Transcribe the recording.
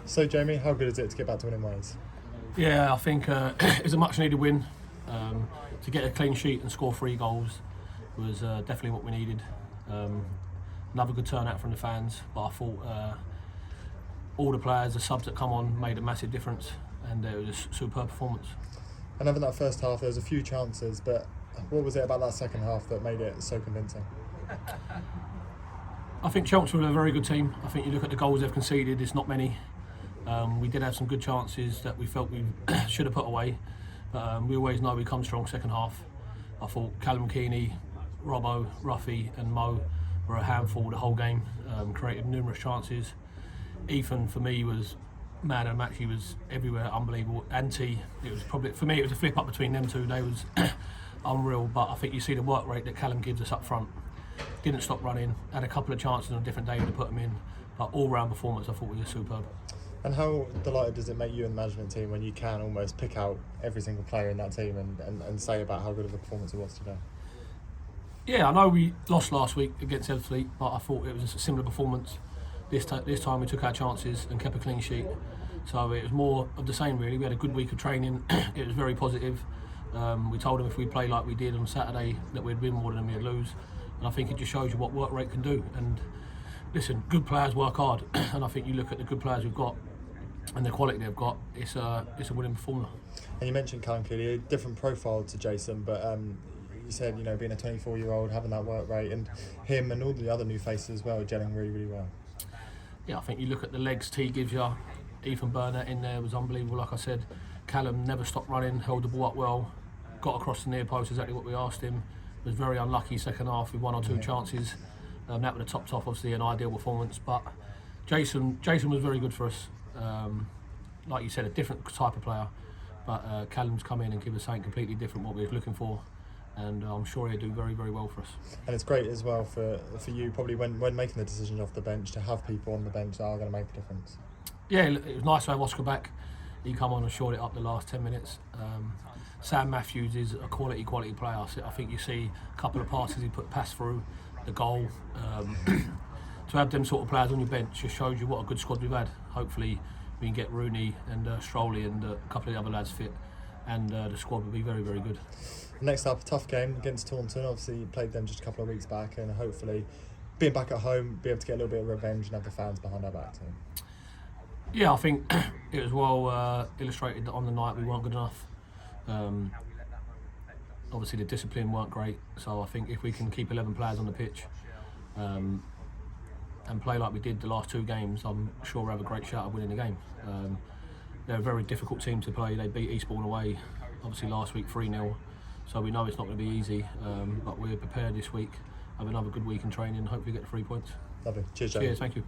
So Jamie, how good is it to get back to winning ways? Yeah, I think it's a much needed win. To get a clean sheet and score 3 goals was definitely what we needed. Another good turnout from the fans, but I thought all the players, the subs that come on, made a massive difference, and it was a superb performance. And over that first half, there was a few chances, but what was it about that second half that made it so convincing? I think Chelmsford are a very good team. I think you look at the goals they've conceded, it's not many. We did have some good chances that we felt we should have put away, but we always know we come strong second half. I thought Callum Keeney, Robbo, Ruffy and Mo were a handful the whole game, created numerous chances. Ethan, for me, was man of the match. He was everywhere, unbelievable. And T, it was probably, for me, it was a flip up between them two. They was unreal, but I think you see the work rate that Callum gives us up front. Didn't stop running, had a couple of chances on a different day to put them in, but all-round performance I thought was superb. And how delighted does it make you and the management team when you can almost pick out every single player in that team and say about how good of a performance it was today? Yeah, I know we lost last week against Chelmsford, but I thought it was a similar performance. This time we took our chances and kept a clean sheet. So it was more of the same really. We had a good week of training. It was very positive. We told them if we play like we did on Saturday that we'd win more than we'd lose. And I think it just shows you what work rate can do. And listen, good players work hard. And I think you look at the good players we've got and the quality they've got, it's a winning performance. And you mentioned Callum Keeney, a different profile to Jason, but you said, being a 24-year-old, having that work rate, and him and all the other new faces as well, gelling really, really well. Yeah, I think you look at the legs T gives you. Ethan Burnett in there was unbelievable, like I said. Callum never stopped running, held the ball up well, got across the near post, exactly what we asked him. Was very unlucky second half with 1 or 2 chances. That would have topped off, obviously, an ideal performance. But Jason was very good for us. Like you said, a different type of player. But Callum's come in and give us something completely different what we were looking for. And I'm sure he'll do very, very well for us. And it's great as well for you, probably when making the decisions off the bench, to have people on the bench that are going to make a difference. Yeah, it was nice to have Oscar back. He come on and shored it up the last 10 minutes. Sam Matthews is a quality player. I think you see a couple of passes he pass through, the goal. To have them sort of players on your bench just shows you what a good squad we've had. Hopefully we can get Rooney and Strolley and a couple of the other lads fit, and the squad will be very, very good. Next up, a tough game against Taunton. Obviously you played them just a couple of weeks back, and hopefully being back at home, be able to get a little bit of revenge and have the fans behind our back too. Yeah, I think it was well illustrated that on the night we weren't good enough. Obviously the discipline weren't great, so I think if we can keep 11 players on the pitch and play like we did the last 2 games, I'm sure we'll have a great shot at winning the game. They're a very difficult team to play. They beat Eastbourne away, obviously last week 3-0, so we know it's not going to be easy, but we're prepared this week, have another good week in training and hopefully get the 3 points. Lovely. Cheers, Jamie. Cheers, thank you.